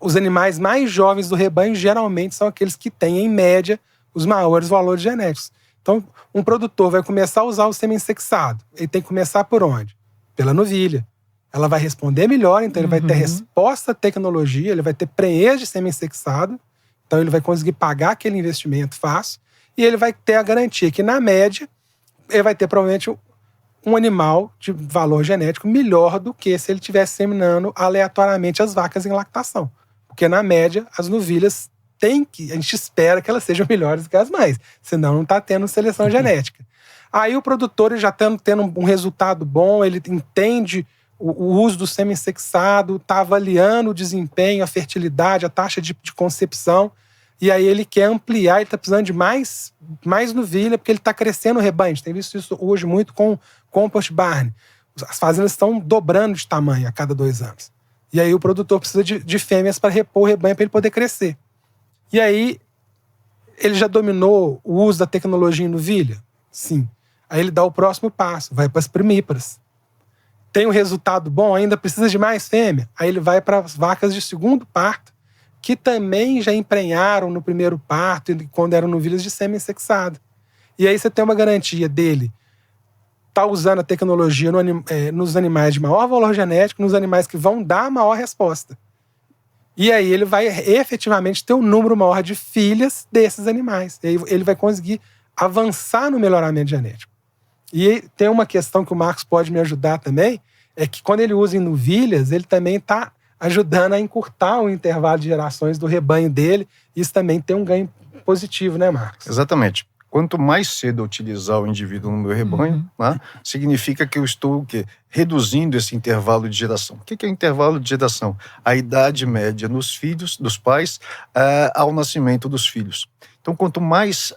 os animais mais jovens do rebanho, geralmente são aqueles que têm, em média, os maiores valores genéticos. Então, um produtor vai começar a usar o sêmen sexado. Ele tem que começar por onde? Pela novilha. Ela vai responder melhor, então ele vai ter resposta à tecnologia, ele vai ter prenhez de sêmen sexado, então ele vai conseguir pagar aquele investimento fácil, e ele vai ter a garantia que, na média, ele vai ter provavelmente um animal de valor genético melhor do que se ele estivesse seminando aleatoriamente as vacas em lactação. Porque, na média, as novilhas a gente espera que elas sejam melhores do que as mães, senão não está tendo seleção genética. Aí o produtor já está tendo um resultado bom, ele entende o uso do sêmen sexado, está avaliando o desempenho, a fertilidade, a taxa de concepção, e aí ele quer ampliar, ele está precisando de mais novilha, porque ele está crescendo o rebanho. A gente tem visto isso hoje muito com compost barn. As fazendas estão dobrando de tamanho a cada 2 anos. E aí o produtor precisa de fêmeas para repor o rebanho para ele poder crescer. E aí, ele já dominou o uso da tecnologia em novilha? Sim. Aí ele dá o próximo passo, vai para as primíparas. Tem um resultado bom, ainda precisa de mais fêmea? Aí ele vai para as vacas de segundo parto, que também já emprenharam no primeiro parto, quando eram novilhas de sêmen sexado. E aí você tem uma garantia dele tá usando a tecnologia nos animais de maior valor genético, nos animais que vão dar a maior resposta. E aí ele vai efetivamente ter um número maior de filhas desses animais. E aí ele vai conseguir avançar no melhoramento genético. E tem uma questão que o Marcos pode me ajudar também, é que quando ele usa em novilhas, ele também está ajudando a encurtar o intervalo de gerações do rebanho dele. Isso também tem um ganho positivo, né, Marcos? Exatamente. Quanto mais cedo eu utilizar o indivíduo no meu rebanho, né, significa que eu estou reduzindo esse intervalo de geração. O que é o intervalo de geração? A idade média nos filhos, dos pais, ao nascimento dos filhos. Então, quanto mais,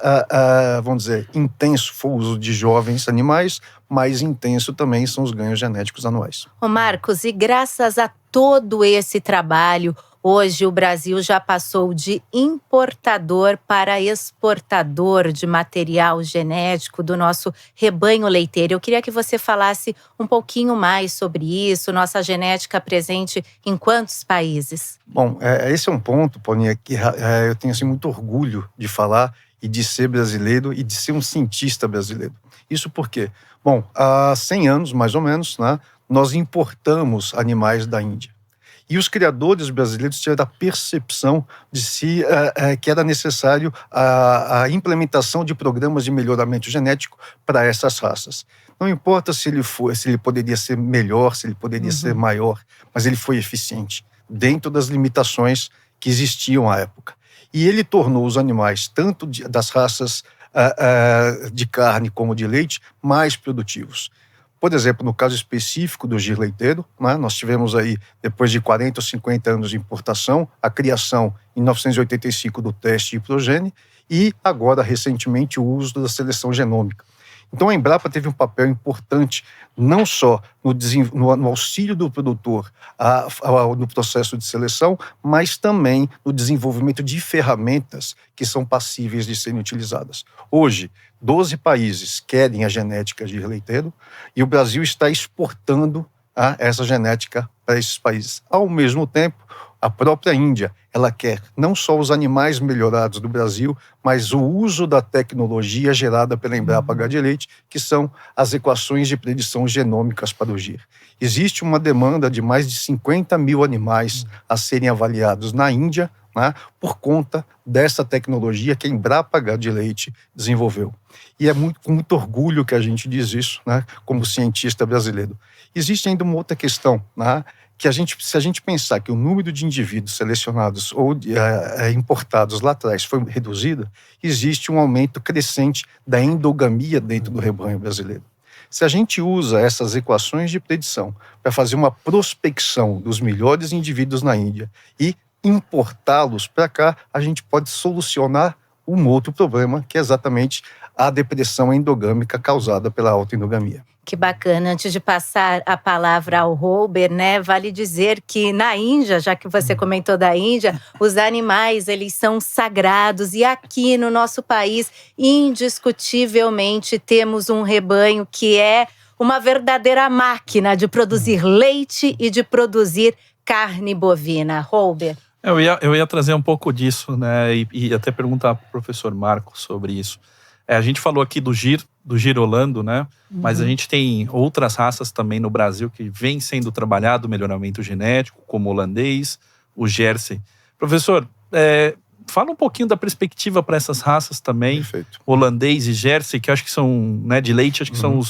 vamos dizer, intenso for o uso de jovens animais, mais intenso também são os ganhos genéticos anuais. Ô Marcos, e graças a todo esse trabalho, hoje o Brasil já passou de importador para exportador de material genético do nosso rebanho leiteiro. Eu queria que você falasse um pouquinho mais sobre isso, nossa genética presente em quantos países? Bom, esse é um ponto, Paulinha, que eu tenho assim, muito orgulho de falar e de ser brasileiro e de ser um cientista brasileiro. Isso por quê? Bom, há 100 anos, mais ou menos, né, nós importamos animais da Índia. E os criadores brasileiros tiveram a percepção de que era necessário a implementação de programas de melhoramento genético para essas raças. Não importa se ele poderia ser melhor, se ele poderia ser maior, mas ele foi eficiente, dentro das limitações que existiam à época. E ele tornou os animais, tanto das raças de carne como de leite, mais produtivos. Por exemplo, no caso específico do gir leiteiro, né, nós tivemos aí, depois de 40 ou 50 anos de importação, a criação em 1985 do teste de progênie e agora, recentemente, o uso da seleção genômica. Então, a Embrapa teve um papel importante, não só no auxílio do produtor no processo de seleção, mas também no desenvolvimento de ferramentas que são passíveis de serem utilizadas. Hoje, 12 países querem a genética de leiteiro e o Brasil está exportando essa genética para esses países. Ao mesmo tempo, a própria Índia, ela quer não só os animais melhorados do Brasil, mas o uso da tecnologia gerada pela Embrapa Gado de Leite, que são as equações de predição genômicas para o gir. Existe uma demanda de mais de 50 mil animais a serem avaliados na Índia, né, por conta dessa tecnologia que a Embrapa Gado de Leite desenvolveu. E é com muito orgulho que a gente diz isso, né, como cientista brasileiro. Existe ainda uma outra questão, né, que se a gente pensar que o número de indivíduos selecionados ou importados lá atrás foi reduzido, existe um aumento crescente da endogamia dentro do rebanho brasileiro. Se a gente usa essas equações de predição para fazer uma prospecção dos melhores indivíduos na Índia e importá-los para cá, a gente pode solucionar um outro problema, que é exatamente a depressão endogâmica causada pela autoendogamia. Que bacana. Antes de passar a palavra ao Holber, né, vale dizer que na Índia, já que você comentou da Índia, os animais, eles são sagrados. E aqui no nosso país, indiscutivelmente, temos um rebanho que é uma verdadeira máquina de produzir leite e de produzir carne bovina. Holber? Eu ia trazer um pouco disso, né, e até perguntar para o professor Marco sobre isso. A gente falou aqui do girolando, né? Mas a gente tem outras raças também no Brasil que vem sendo trabalhado o melhoramento genético, como o holandês, o Jersey. Professor, fala um pouquinho da perspectiva para essas raças também. Perfeito. Holandês e Jersey, que acho que são, né, de leite, acho que são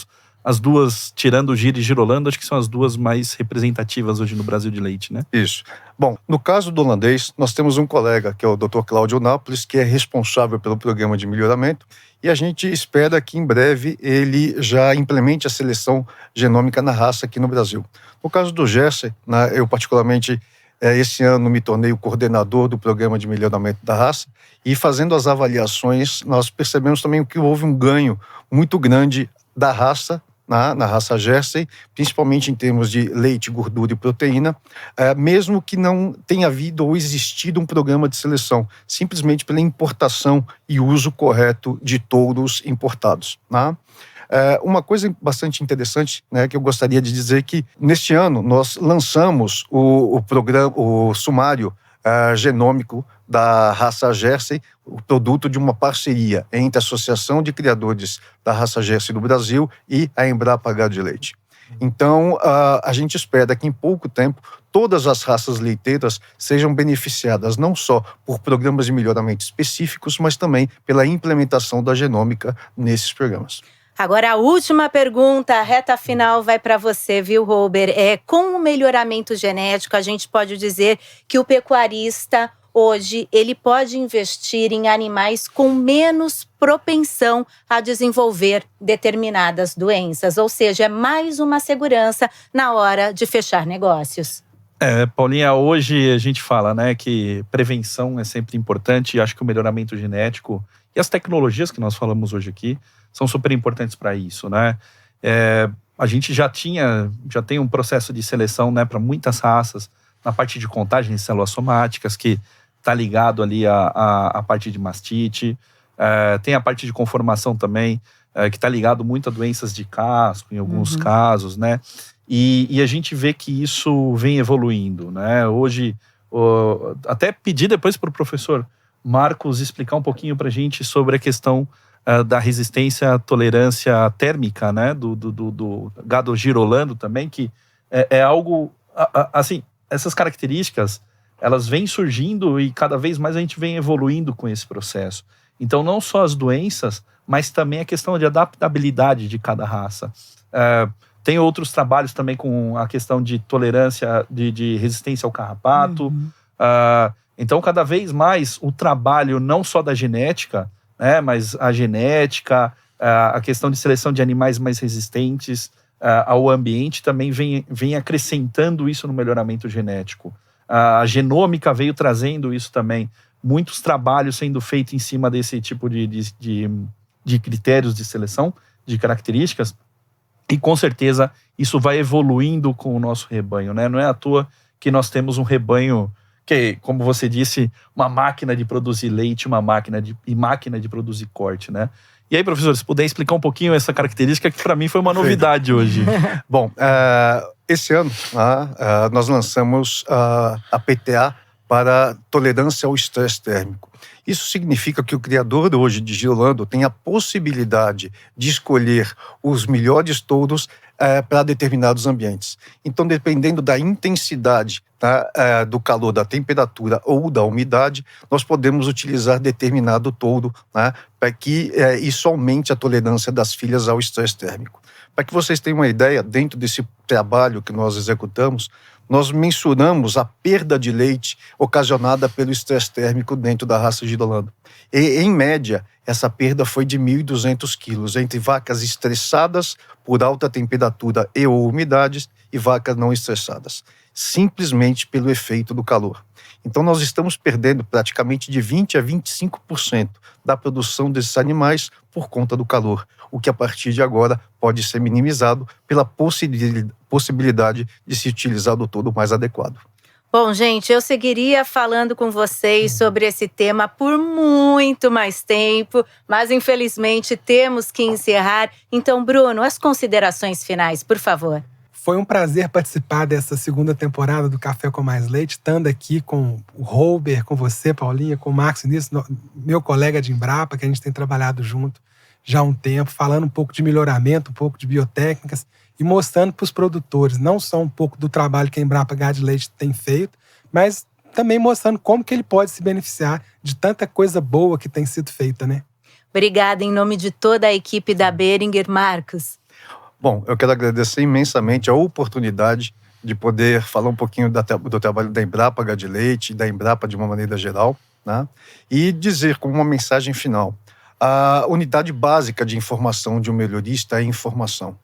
as duas, tirando o gir e girolando, acho que são as duas mais representativas hoje no Brasil de leite, né? Isso. Bom, no caso do holandês, nós temos um colega, que é o Dr. Cláudio Nápoles, que é responsável pelo programa de melhoramento, e a gente espera que em breve ele já implemente a seleção genômica na raça aqui no Brasil. No caso do Jersey, né, eu particularmente, esse ano me tornei o coordenador do programa de melhoramento da raça, e fazendo as avaliações, nós percebemos também que houve um ganho muito grande da raça, na raça Jersey, principalmente em termos de leite, gordura e proteína, mesmo que não tenha havido ou existido um programa de seleção, simplesmente pela importação e uso correto de touros importados. Né? Uma coisa bastante interessante, né, que eu gostaria de dizer que neste ano nós lançamos o sumário genômico da raça Jersey, o produto de uma parceria entre a Associação de Criadores da Raça Jersey do Brasil e a Embrapa Gado de Leite. Então, a gente espera que em pouco tempo todas as raças leiteiras sejam beneficiadas não só por programas de melhoramento específicos, mas também pela implementação da genômica nesses programas. Agora a última pergunta, a reta final vai para você, viu, Holber? Com o melhoramento genético, a gente pode dizer que o pecuarista hoje ele pode investir em animais com menos propensão a desenvolver determinadas doenças, ou seja, é mais uma segurança na hora de fechar negócios. Paulinha, hoje a gente fala, né, que prevenção é sempre importante, e acho que o melhoramento genético e as tecnologias que nós falamos hoje aqui são super importantes para isso, né? A gente já tem um processo de seleção, né, para muitas raças, na parte de contagem de células somáticas, que está ligado ali à parte de mastite. Tem a parte de conformação também, que está ligado muito a doenças de casco, em alguns casos, né? E a gente vê que isso vem evoluindo, né? Hoje, até pedir depois para o professor Marcos explicar um pouquinho para a gente sobre a questão da resistência à tolerância térmica, né? Do gado girolando também, que é algo, assim, essas características, elas vêm surgindo e cada vez mais a gente vem evoluindo com esse processo. Então, não só as doenças, mas também a questão de adaptabilidade de cada raça. Tem outros trabalhos também com a questão de tolerância, de resistência ao carrapato. Então, cada vez mais, o trabalho não só da genética, né, mas a genética, a questão de seleção de animais mais resistentes ao ambiente também vem acrescentando isso no melhoramento genético. A genômica veio trazendo isso também. Muitos trabalhos sendo feitos em cima desse tipo de critérios de seleção, de características. E com certeza isso vai evoluindo com o nosso rebanho, né? Não é à toa que nós temos um rebanho que, como você disse, uma máquina de produzir leite, uma máquina de produzir corte, né? E aí, professor, se puder explicar um pouquinho essa característica que para mim foi uma novidade hoje. Bom, esse ano nós lançamos a PTA para tolerância ao estresse térmico. Isso significa que o criador hoje de Girolando tem a possibilidade de escolher os melhores touros para determinados ambientes. Então, dependendo da intensidade do calor, da temperatura ou da umidade, nós podemos utilizar determinado touro, né, para que isso aumente a tolerância das filhas ao estresse térmico. Para que vocês tenham uma ideia, dentro desse trabalho que nós executamos, nós mensuramos a perda de leite ocasionada pelo estresse térmico dentro da raça Girolando. E, em média, essa perda foi de 1.200 quilos entre vacas estressadas por alta temperatura e ou umidades e vacas não estressadas, simplesmente pelo efeito do calor. Então, nós estamos perdendo praticamente de 20% a 25% da produção desses animais por conta do calor, o que a partir de agora pode ser minimizado pela possibilidade de se utilizar do touro mais adequado. Bom, gente, eu seguiria falando com vocês sobre esse tema por muito mais tempo, mas infelizmente temos que encerrar. Então, Bruno, as considerações finais, por favor. Foi um prazer participar dessa segunda temporada do Café com Mais Leite, estando aqui com o Robert, com você, Paulinha, com o Marcos Vinícius, meu colega de Embrapa, que a gente tem trabalhado junto já há um tempo, falando um pouco de melhoramento, um pouco de biotécnicas e mostrando para os produtores, não só um pouco do trabalho que a Embrapa Gado de Leite tem feito, mas também mostrando como que ele pode se beneficiar de tanta coisa boa que tem sido feita, né? Obrigada em nome de toda a equipe da Boehringer, Marcos. Bom, eu quero agradecer imensamente a oportunidade de poder falar um pouquinho do trabalho da Embrapa Gado de Leite, da Embrapa de uma maneira geral, né? E dizer como uma mensagem final, a unidade básica de informação de um melhorista é a informação.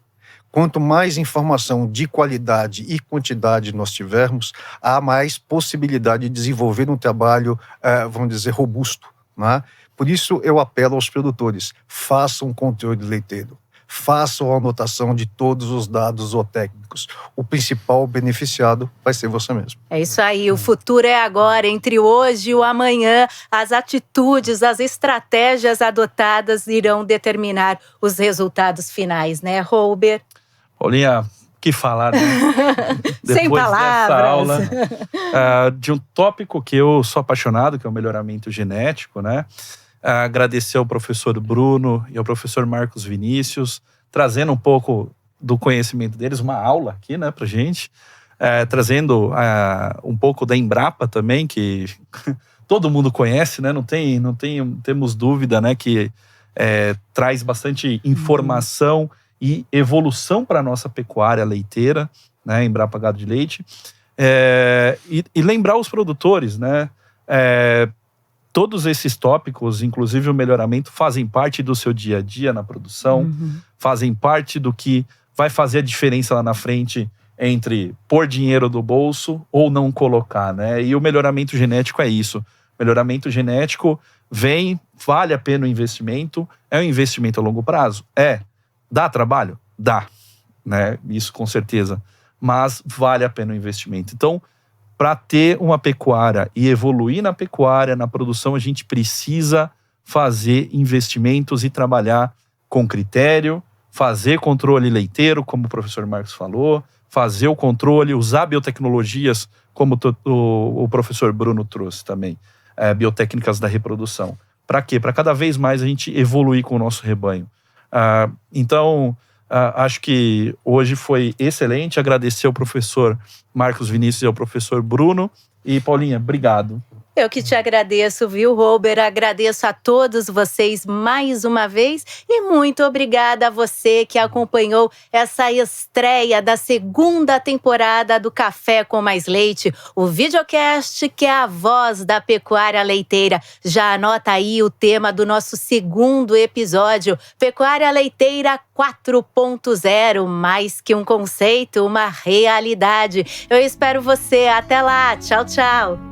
Quanto mais informação de qualidade e quantidade nós tivermos, há mais possibilidade de desenvolver um trabalho, vamos dizer, robusto, né? Por isso eu apelo aos produtores, façam um controle leiteiro. Façam a anotação de todos os dados zootécnicos. O principal beneficiado vai ser você mesmo. É isso aí, o futuro é agora, entre hoje e o amanhã. As atitudes, as estratégias adotadas irão determinar os resultados finais, né, Robert? Paulinha, que falar, né? Sem palavras. Dessa aula, de um tópico que eu sou apaixonado, que é o melhoramento genético, né? Agradecer ao professor Bruno e ao professor Marcos Vinícius, trazendo um pouco do conhecimento deles, uma aula aqui, né, pra gente, trazendo um pouco da Embrapa também, que todo mundo conhece, né, temos dúvida, né, que traz bastante informação e evolução para a nossa pecuária leiteira, né, Embrapa Gado de Leite, e lembrar os produtores, né, Todos esses tópicos, inclusive o melhoramento, fazem parte do seu dia a dia na produção, fazem parte do que vai fazer a diferença lá na frente entre pôr dinheiro do bolso ou não colocar, né? E o melhoramento genético é isso. Melhoramento genético vale a pena o investimento, é um investimento a longo prazo? Dá trabalho? Dá, né? Isso com certeza. Mas vale a pena o investimento. Então, para ter uma pecuária e evoluir na pecuária, na produção, a gente precisa fazer investimentos e trabalhar com critério, fazer controle leiteiro, como o professor Marcos falou, fazer o controle, usar biotecnologias, como o professor Bruno trouxe também, biotécnicas da reprodução. Para quê? Para cada vez mais a gente evoluir com o nosso rebanho. Então, acho que hoje foi excelente. Agradecer ao professor Marcos Vinícius e ao professor Bruno. E, Paulinha, obrigado. Eu que te agradeço, viu, Robert? Agradeço a todos vocês mais uma vez e muito obrigada a você que acompanhou essa estreia da segunda temporada do Café com Mais Leite, o videocast que é a voz da pecuária leiteira. Já anota aí o tema do nosso segundo episódio, Pecuária Leiteira 4.0, mais que um conceito, uma realidade. Eu espero você. Até lá. Tchau, tchau.